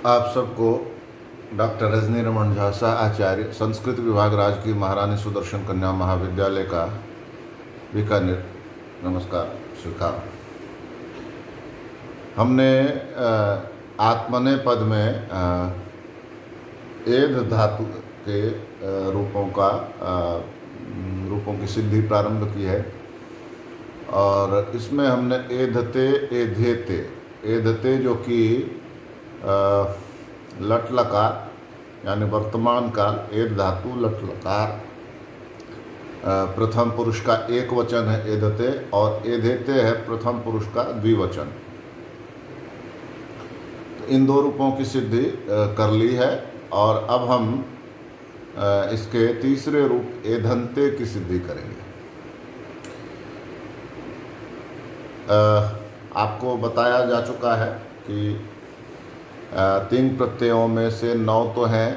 आप सबको डॉक्टर रजनी रमन झा सह आचार्य संस्कृत विभाग राजकीय महारानी सुदर्शन कन्या महाविद्यालय का बीकानेर नमस्कार स्वीकार। हमने आत्मने पद में एध धातु के रूपों की सिद्धि प्रारंभ की है और इसमें हमने एधते एधेते एधते जो कि लट लकार यानी वर्तमान काल एध धातु लट लकार प्रथम पुरुष का एक वचन है एधते और एधेते है प्रथम पुरुष का द्विवचन। तो इन दो रूपों की सिद्धि कर ली है और अब हम इसके तीसरे रूप एधन्ते की सिद्धि करेंगे। आपको बताया जा चुका है कि तीन प्रत्ययों में से 9 तो हैं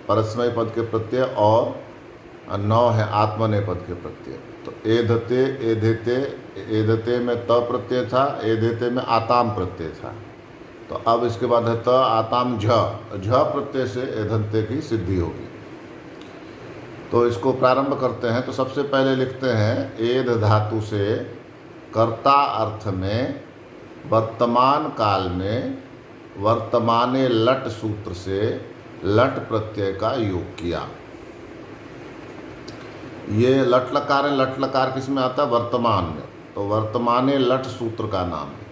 परस्मय पद के प्रत्यय और 9 है आत्मनेय पद के प्रत्यय। तो एधते एधेते एधते में त प्रत्यय था, एधेते में आताम प्रत्यय था। तो अब इसके बाद है त आताम झ प्रत्यय से एधन्ते की सिद्धि होगी। तो इसको प्रारंभ करते हैं। तो सबसे पहले लिखते हैं एध धातु से कर्ता अर्थ में वर्तमान काल में वर्तमाने लट सूत्र से लट प्रत्यय का योग किया। ये लट लकार है। लट लकार किस में आता है? वर्तमान में। तो वर्तमाने लट सूत्र का नाम है।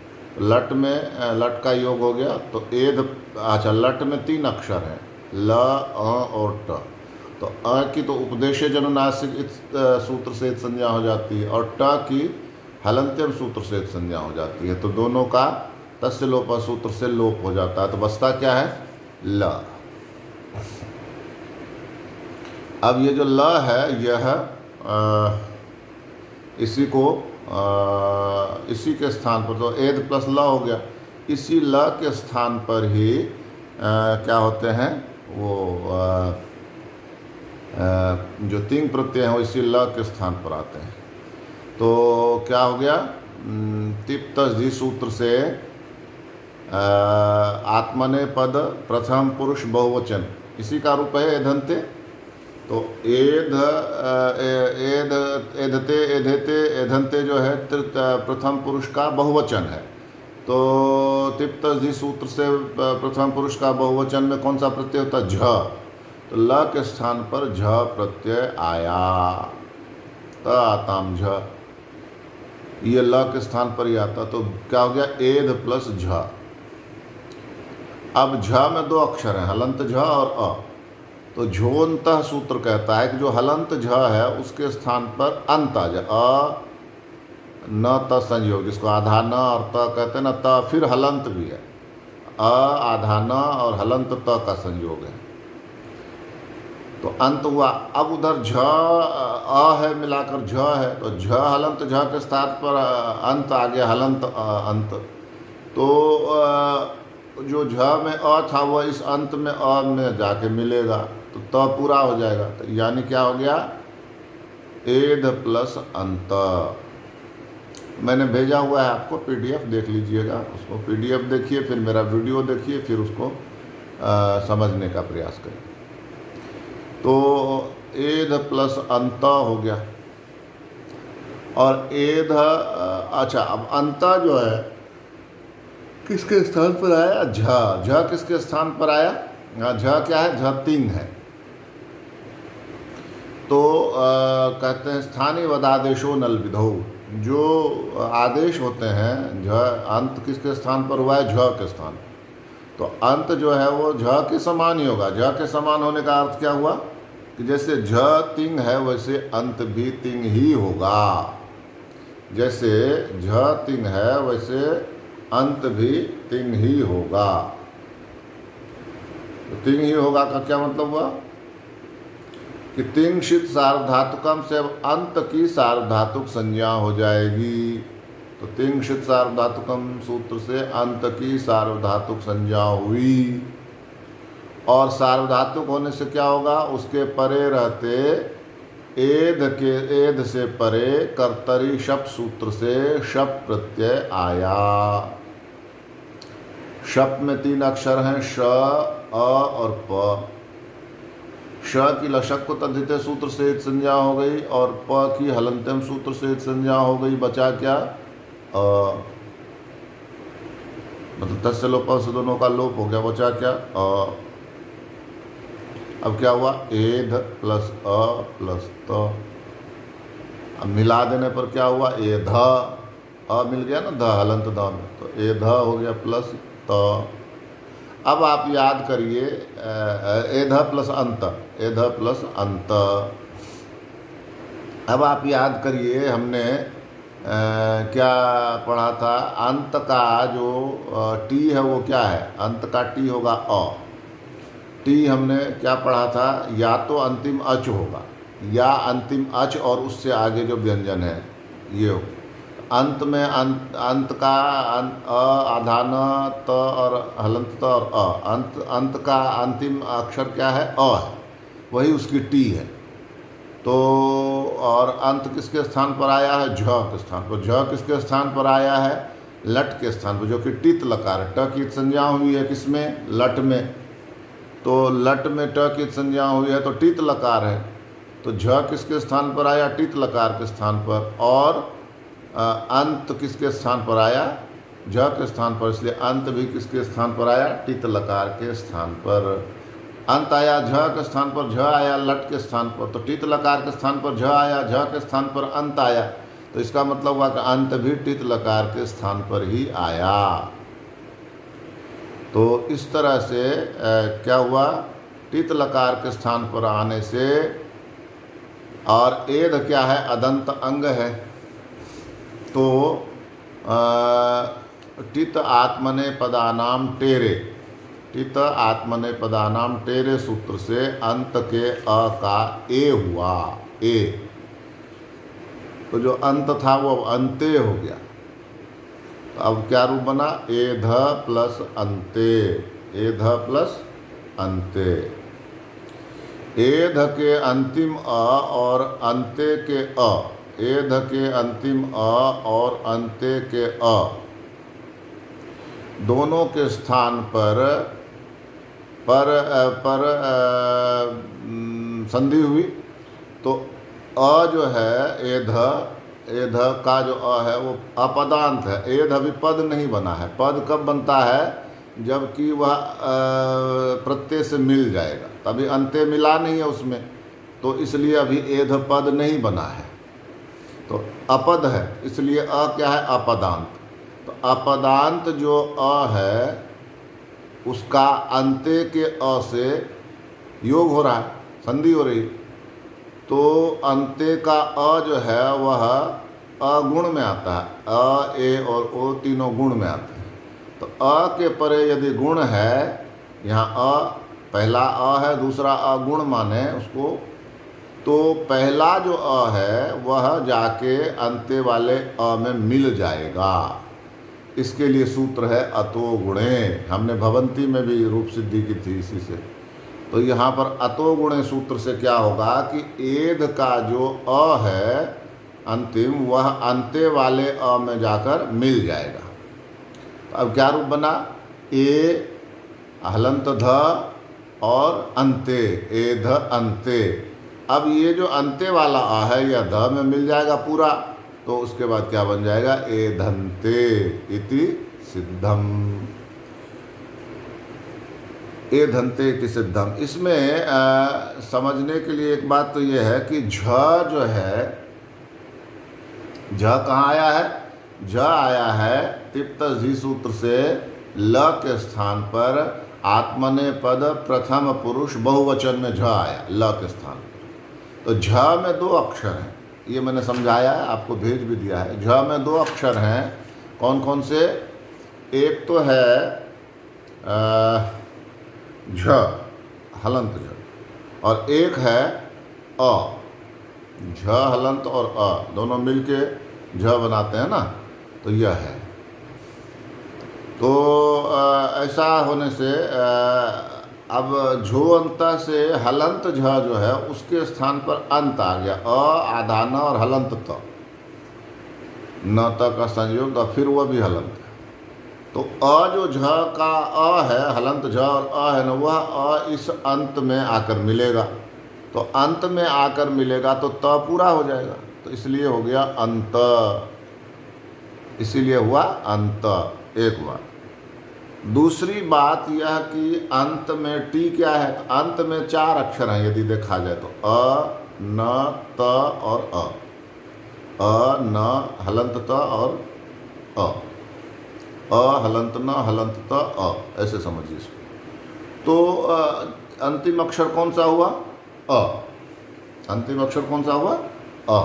लट में लट का योग हो गया। तो एध अच्छा लट में 3 अक्षर हैं ल अ और ट। तो अ की तो उपदेश जनुनासिक सूत्र से संज्ञा हो जाती है और ट की हलंत्यम सूत्र से संज्ञा हो जाती है। तो दोनों का तस्य लोप सूत्र से लोप हो जाता है। तो बचता क्या है? ल। अब ये जो ल है यह इसी के स्थान पर तो एध प्लस ल हो गया। इसी ल के स्थान पर ही क्या होते हैं वो जो 3 प्रत्यय हैं वो इसी ल के स्थान पर आते हैं। तो क्या हो गया? तिप्त जी सूत्र से आत्मने पद प्रथम पुरुष बहुवचन इसी का रूप है एधन्ते। तो एधते एधेते एधन्ते जो है प्रथम पुरुष का बहुवचन है। तो तिप्त जी सूत्र से प्रथम पुरुष का बहुवचन में कौन सा प्रत्यय होता है? झ। तो ल के स्थान पर झ प्रत्यय आया। त आताम झ, ये ल के स्थान पर ही आता। तो क्या हो गया? एध प्लस झ। अब झ में 2 अक्षर हैं हलंत झ और अ। तो झोंतः सूत्र कहता है कि जो हलंत झ है उसके स्थान पर अंत आ जाए। अ न त संयोग, जिसको आधा न और त कहते हैं ना। त फिर हलंत भी है। अ आधा न और हलंत त का संयोग है तो अंत हुआ। अब उधर झ अ है मिलाकर झ है तो झ हलंत झ के स्थान पर अंत आ गया हलंत अंत। तो जो झ में अ था वह इस अंत में अ में जाके मिलेगा तो त पूरा हो जाएगा। तो यानी क्या हो गया? एध प्लस अंत। मैंने भेजा हुआ है आपको PDF, देख लीजिएगा। उसको PDF देखिए, फिर मेरा वीडियो देखिए, फिर उसको समझने का प्रयास करें। तो एध प्लस अंत हो गया। और एध अच्छा अब अंत जो है किसके स्थान पर आया? झ। झ किसके स्थान पर आया? झ क्या है? झ तिंग है। तो कहते हैं स्थानीय वदादेशो नल विधौ, जो आदेश होते हैं झ अंत किसके स्थान पर हुआ है? झ के स्थान। तो अंत जो है वो झ के समान ही होगा। झ के समान होने का अर्थ क्या हुआ कि जैसे झ तिंग है वैसे अंत भी तिंग ही होगा। जैसे झ तिंग है वैसे अंत भी तिंग ही होगा। तो तिंग ही होगा का क्या मतलब हुआ कि तिंगशित सार्वधातुकम से अब अंत की सार्वधातुक संज्ञा हो जाएगी। तो तिंगशित सार्वधातुकम सूत्र से अंत की सार्वधातुक संज्ञा हुई। और सार्वधातुक होने से क्या होगा? उसके परे रहते एध से परे कर्तरी शप सूत्र से शप प्रत्यय आया। शप में 3 अक्षर हैं, श, अ और प। श की लशक को तद्धिते सूत्र से संज्ञा हो गई और प की हलंत्यम सूत्र से संज्ञा हो गई। बचा क्या? मतलब तस्य लोप से दोनों का लोप हो गया। बचा क्या? अब क्या हुआ? एध प्लस अ प्लस त। अब मिला देने पर क्या हुआ? एध, अ मिल गया ना ध हलंत ध में, तो एध हो गया प्लस त। अब आप याद करिए एध प्लस अंत, एध प्लस अंत। अब आप याद करिए हमने क्या पढ़ा था? अंत का जो टी है वो क्या है? अंत का टी होगा अ। टी हमने क्या पढ़ा था? या तो अंतिम अच होगा या अंतिम अच और उससे आगे जो व्यंजन है ये हो। अंत में अंत का अ आधान त और हलंत त और अ। अंत का अंतिम अक्षर क्या है? अ है, वही उसकी टी है। तो और अंत किसके स्थान पर आया है? झ के स्थान पर। झ किसके स्थान पर आया है? लट के स्थान पर, जो कि टित लकार है। ट की संज्ञा हुई है किसमें? लट में। तो लट में ट की संज्ञा हुई है तो टित लकार है। तो झ किसके स्थान पर आया? टित लकार के स्थान पर। और अंत किसके स्थान पर आया? झ के स्थान पर। इसलिए अंत भी किसके स्थान पर आया? टित लकार के स्थान पर। अंत आया झ के स्थान पर, झ आया लट के स्थान पर। तो टित लकार के स्थान पर झ आया, झ के स्थान पर अंत आया। तो इसका मतलब हुआ कि अंत भी टित लकार के स्थान पर ही आया। तो इस तरह से क्या हुआ? टित लकार के स्थान पर आने से, और एध क्या है? अदंत अंग है। तो टित आत्मने पदानाम टेरे, टित आत्मने पदानाम टेरे सूत्र से अंत के अ का ए हुआ, ए। तो जो अंत था वो अब अंते हो गया। तो अब क्या रूप बना? एध प्लस अंते, एध प्लस अंते। एध के अंतिम अ और अंते के अ, एध के अंतिम अ और अंते के अ दोनों के स्थान पर संधि हुई। तो अ जो है एध, एध का जो अ है वो अपदांत है। एध अभी पद नहीं बना है। पद कब बनता है? जबकि वह प्रत्यय से मिल जाएगा, तभी अंत्य मिला नहीं है उसमें, तो इसलिए अभी एध पद नहीं बना है। तो अपद है, इसलिए अ क्या है? अपदांत। तो अपदांत जो अ है उसका अंत्य के अ से योग हो रहा है, संधि हो रही। तो अंत्य का अ जो है वह अगुण में आता है। अ, ए और ओ तीनों गुण में आते हैं। तो अ के परे यदि गुण है, यहाँ अ पहला अ है, दूसरा अ गुण माने उसको, तो पहला जो अ है वह जाके अंत्य वाले अ में मिल जाएगा। इसके लिए सूत्र है अतो गुणे। हमने भवंती में भी रूप सिद्धि की थी इसी से। तो यहाँ पर अतो गुणे सूत्र से क्या होगा कि एध का जो अ है अंतिम, वह अंत्य वाले अ में जाकर मिल जाएगा। तो अब क्या रूप बना? ए हलंत ध और अंत्य, एध अंत्य। अब ये जो अंत्य वाला आ है यह ध में मिल जाएगा पूरा। तो उसके बाद क्या बन जाएगा? एधन्ते इति सिद्धम, एधन्ते इति सिद्धम। इसमें समझने के लिए एक बात तो ये है कि झ जो है, झ कहाँ आया है? झ आया है तिप्त झी सूत्र से ल के स्थान पर आत्मने पद प्रथम पुरुष बहुवचन में झ आया, ल के स्थान पर। तो झ में 2 अक्षर हैं, ये मैंने समझाया है, आपको भेज भी दिया है। झ में 2 अक्षर हैं, कौन कौन से? एक तो है झ, हलंत झ, और एक है अ। झ हलंत और अ दोनों मिलके झ बनाते हैं ना, तो यह है। तो ऐसा होने से अब झो अंत से हलंत झ जो है उसके स्थान पर अंत आ गया। अ आधा न और हलंत त, न त का संयोग, तो फिर वह भी हलंत है। तो अ जो झ का अ है, हलंत झ और अ है ना, वह अ इस अंत में आकर मिलेगा। तो अंत में आकर मिलेगा तो त पूरा हो जाएगा, तो इसलिए हो गया अंत, इसीलिए हुआ अंत। एक बात। दूसरी बात यह कि अंत में टी क्या है, तो अंत में 4 अक्षर हैं यदि देखा जाए तो, अ, न, त और अ। अ, न, हलंत त और अ। अ, हलंत न, हलंत त, अ, ऐसे समझिए इसको। तो अंतिम अक्षर कौन सा हुआ, अ। अंतिम अक्षर कौन सा हुआ, अ।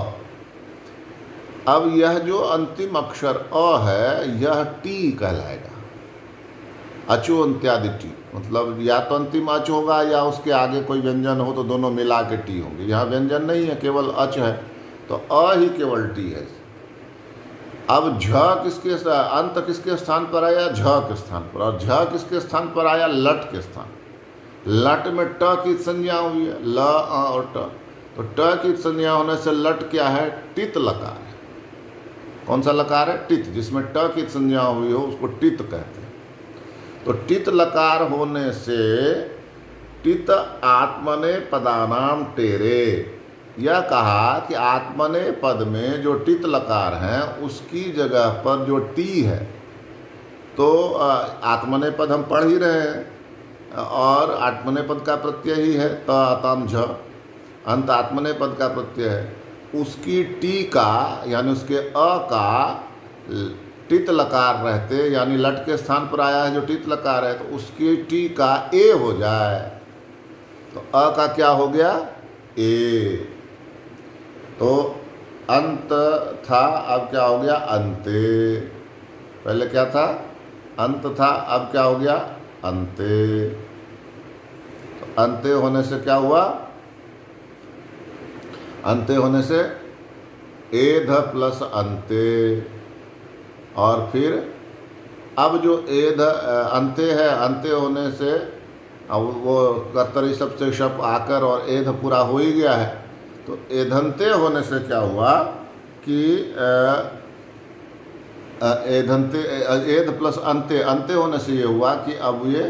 अब यह जो अंतिम अक्षर अ है, यह टी कहलाएगा, अचो अंत्यादि टी। मतलब या तो अंतिम अच होगा या उसके आगे कोई व्यंजन हो तो दोनों मिला के टी होंगे। यहाँ व्यंजन नहीं है, केवल अच है, तो अ ही केवल टी है। अब झ किसके अंत किसके स्थान पर आया, झ के स्थान पर, और झ किसके स्थान पर आया, लट के स्थान। लट में ट की संज्ञा हुई है, ल, अ और ट। तो ट की संज्ञा होने से लट क्या है, टित लकार है। कौन सा लकार है, टित। जिसमें ट की संज्ञा हुई हो उसको टित कहते हैं। तो टित लकार होने से टित आत्मने पदानाम टेरे, यह कहा कि आत्मने पद में जो टित लकार हैं उसकी जगह पर जो टी है, तो आत्मने पद हम पढ़ ही रहे हैं और आत्मने पद का प्रत्यय ही है त, अतम, झ। अंत आत्मने पद का प्रत्यय है, उसकी टी का यानी उसके अ का टित लकार रहते, यानी लट के स्थान पर आया है जो टित लकार है, तो उसकी टी का ए हो जाए तो अ का क्या हो गया, ए। तो अंत था, अब क्या हो गया, अंते। पहले क्या था, अंत था, अब क्या हो गया, अंते। तो अंते होने से क्या हुआ, अंते होने से एध प्लस अंते। और फिर अब जो एध अंते है, अंते होने से अब वो कर्तरी शब्द से शप आकर और एध पूरा हो ही गया है। तो एधंते होने से क्या हुआ कि एधंते, एध प्लस अंते, अंते होने से ये हुआ कि अब ये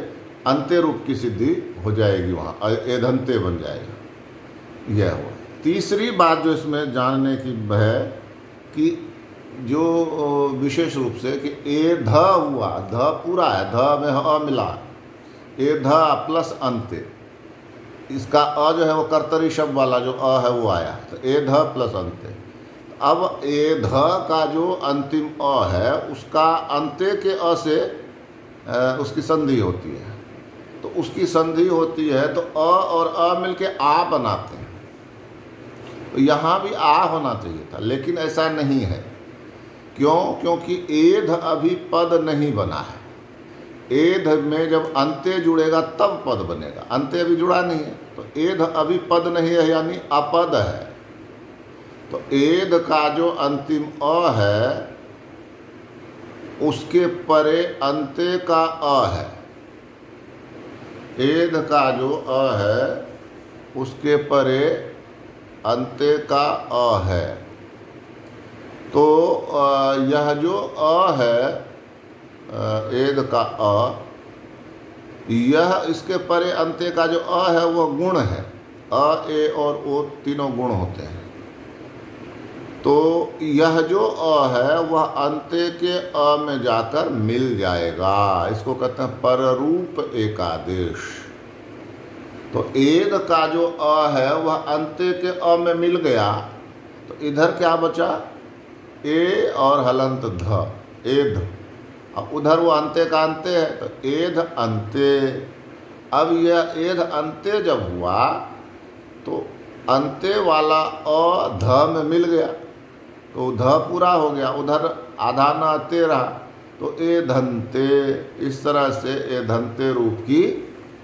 अंत्य रूप की सिद्धि हो जाएगी, वहाँ एधंते बन जाएगा, यह हुआ। तीसरी बात जो इसमें जानने की है कि जो विशेष रूप से कि ए ध हुआ, ध पूरा है, ध में अ मिला, ए ध प्लस अंत्य, इसका अ जो है वो कर्तरी शब्द वाला जो अ है वो आया, तो ए ध प्लस अंत्य। अब ए ध का जो अंतिम अ है उसका अंत्य के अ से उसकी संधि होती है, तो उसकी संधि होती है तो अ और अ मिलके आ बनाते हैं। तो यहाँ भी आ होना चाहिए था, लेकिन ऐसा नहीं है। क्यों, क्योंकि एध अभी पद नहीं बना है। एध में जब अंत्य जुड़ेगा तब पद बनेगा, अंत्य अभी जुड़ा नहीं है, तो एध अभी पद नहीं है यानी अपद है। तो एध का जो अंतिम अ है उसके परे अंत्य का अ है, एध का जो अ है उसके परे अंत्य का अ है। तो यह जो अ है, एद का अ, यह इसके परे अंत्य का जो अ है वह गुण है। अ, ए और ओ तीनों गुण होते हैं। तो यह जो अ है वह अंत्य के अ में जाकर मिल जाएगा, इसको कहते हैं पररूप एकादेश। तो एद का जो अ है वह अंत्य के अ में मिल गया, तो इधर क्या बचा, ए और हलंत ध, एध। अब उधर वो अंत्य का अंत्य है तो एध अंत्य। अब यह एध अंत्य जब हुआ तो अंत्य वाला अ ध में मिल गया, तो ध पूरा हो गया, उधर आधा न ते रहा, तो एधंते। इस तरह से एधंते रूप की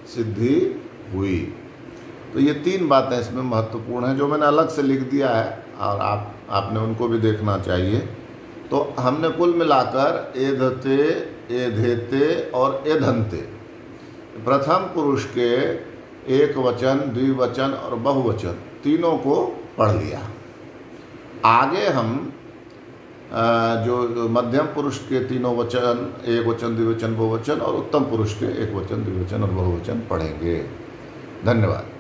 सिद्धि हुई। तो ये 3 बातें इसमें महत्वपूर्ण हैं जो मैंने अलग से लिख दिया है और आपने उनको भी देखना चाहिए। तो हमने कुल मिलाकर एधते, एधेते और एधंते प्रथम पुरुष के एक वचन, द्विवचन और बहुवचन तीनों को पढ़ लिया। आगे हम जो मध्यम पुरुष के तीनों वचन, एक वचन, द्विवचन, बहुवचन, और उत्तम पुरुष के एक वचन, द्विवचन और बहुवचन पढ़ेंगे। धन्यवाद।